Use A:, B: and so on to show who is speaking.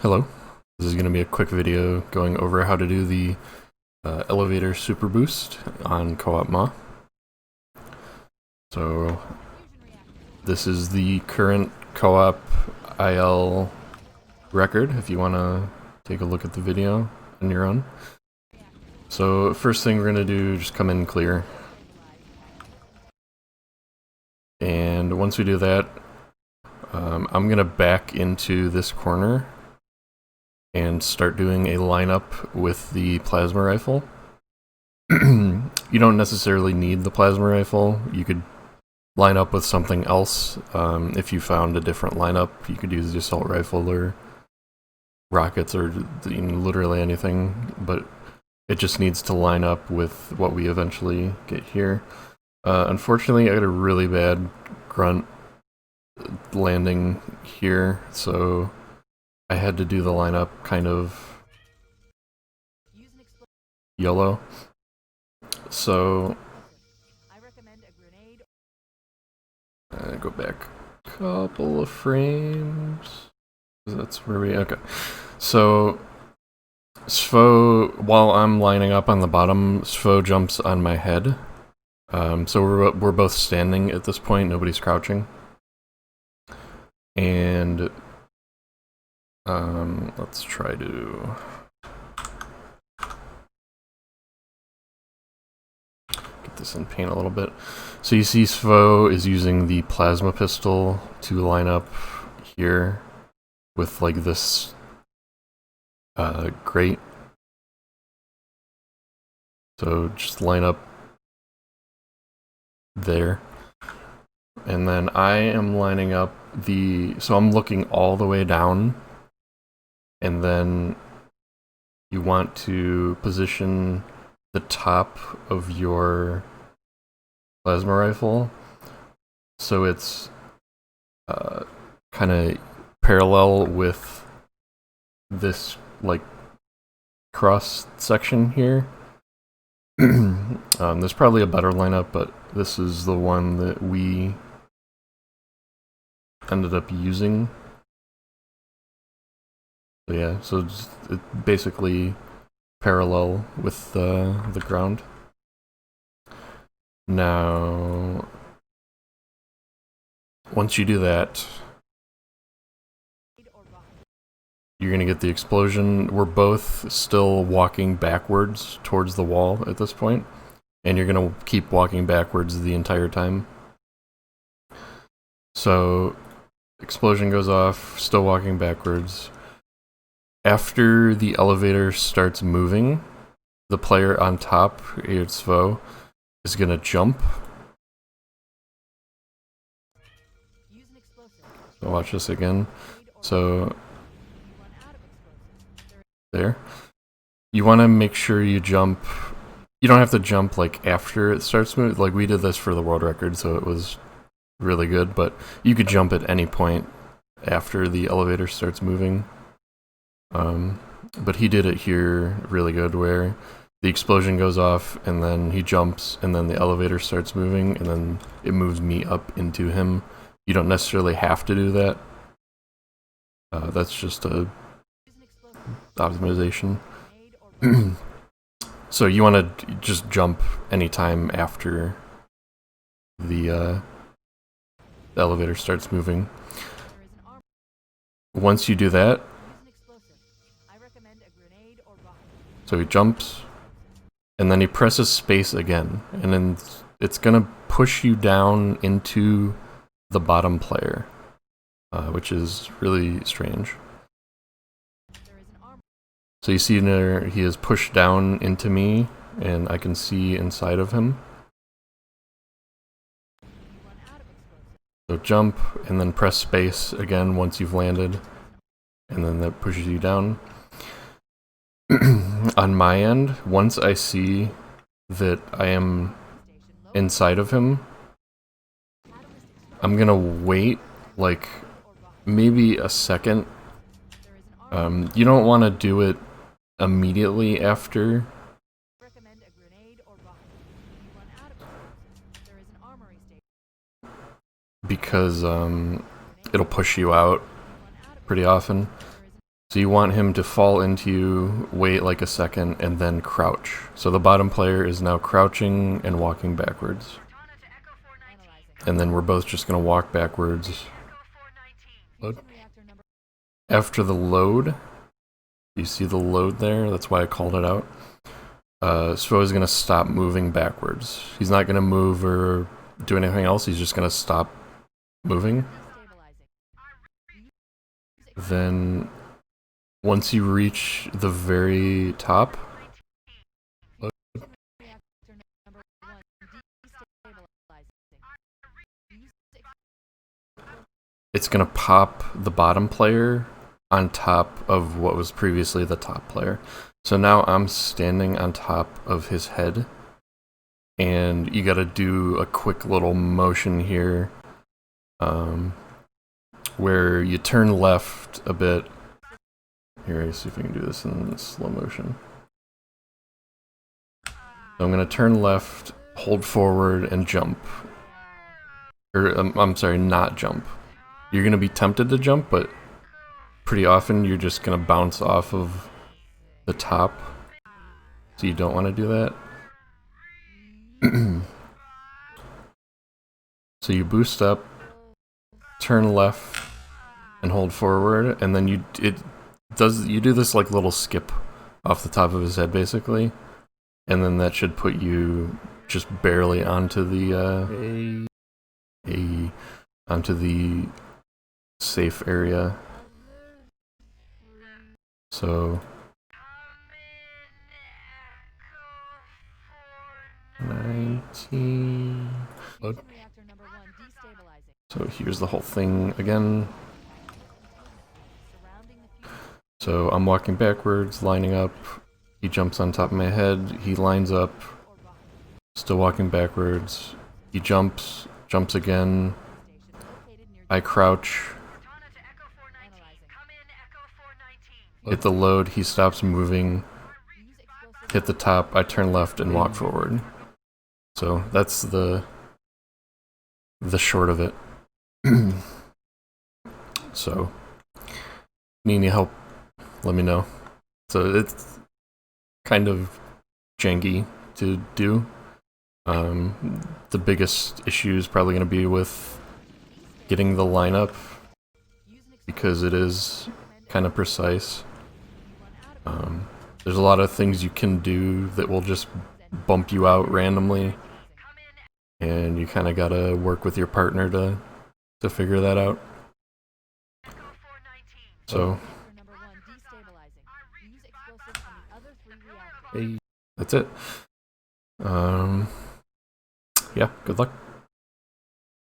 A: Hello, this is going to be a quick video going over how to do the elevator super boost on Co-op Ma. So this is the current Co-op IL record if you want to take a look at the video on your own. So first thing we're going to do, just come in clear. And once we do that, I'm going to back into this corner and start doing a lineup with the plasma rifle. You don't necessarily need the plasma rifle. You could line up with something else. If you found a different lineup, you could use the assault rifle or rockets or literally anything, but it just needs to line up with what we eventually get here. Unfortunately, I got a really bad grunt landing here, so I had to do the lineup kind of YOLO. So go back a couple of frames. That's where we okay. So Svo, while I'm lining up on the bottom, Svo jumps on my head. So we're both standing at this point. Nobody's crouching, and let's try to get this in paint a little bit. So you see Svo is using the plasma pistol to line up here with like this grate. So just line up there. And then I am lining up so I'm looking all the way down, and then you want to position the top of your plasma rifle so it's kind of parallel with this like cross section here. There's probably a better lineup, but this is the one that we ended up using. So yeah, so it's basically parallel with the ground. Now, once you do that, you're gonna get the explosion. We're both still walking backwards towards the wall at this point, and you're gonna keep walking backwards the entire time. So, explosion goes off, still walking backwards. After the elevator starts moving, the player on top, Svo, is gonna jump. So watch this again. So there. You want to make sure you jump. You don't have to jump like after it starts moving. Like we did this for the world record, so it was really good. But you could jump at any point after the elevator starts moving. But he did it here really good, where the explosion goes off, and then he jumps, and then the elevator starts moving, and then it moves me up into him. You don't necessarily have to do that. That's just a optimization. So you want to just jump anytime after the elevator starts moving. Once you do that, so he jumps, and then he presses space again, and then it's gonna push you down into the bottom player, which is really strange. So you see there, he is pushed down into me, and I can see inside of him. So jump, and then press space again once you've landed, and then that pushes you down. On my end, once I see that I am inside of him, I'm gonna wait like maybe a second. You don't want to do it immediately after. Because it'll push you out pretty often. So you want him to fall into you, wait like a second, and then crouch. So the bottom player is now crouching and walking backwards. And then we're both just going to walk backwards. Load. After the load, you see the load there? That's why I called it out. Svo is going to stop moving backwards. He's not going to move or do anything else, he's just going to stop moving. Then, once you reach the very top, it's going to pop the bottom player on top of what was previously the top player. So now I'm standing on top of his head, and you gotta do a quick little motion here, where you turn left a bit. Here, let's see if we can do this in slow motion. So I'm gonna turn left, hold forward, and jump. Or, I'm sorry, not jump. You're gonna be tempted to jump, but pretty often you're just gonna bounce off of the top. So you don't want to do that. So you boost up, turn left, and hold forward, and then you do this like little skip off the top of his head basically, and then that should put you just barely onto the onto the safe area. So 19. Load. So here's the whole thing again. So I'm walking backwards, lining up. He jumps on top of my head. He lines up. Still walking backwards. He jumps again. I crouch. Hit the load. He stops moving. Hit the top. I turn left and walk forward. So that's the short of it. So, need any help, let me know. So it's kind of janky to do. The biggest issue is probably going to be with getting the lineup, because it is kind of precise. There's a lot of things you can do that will just bump you out randomly, and you kind of gotta work with your partner to figure that out. So that's it. Yeah, good luck.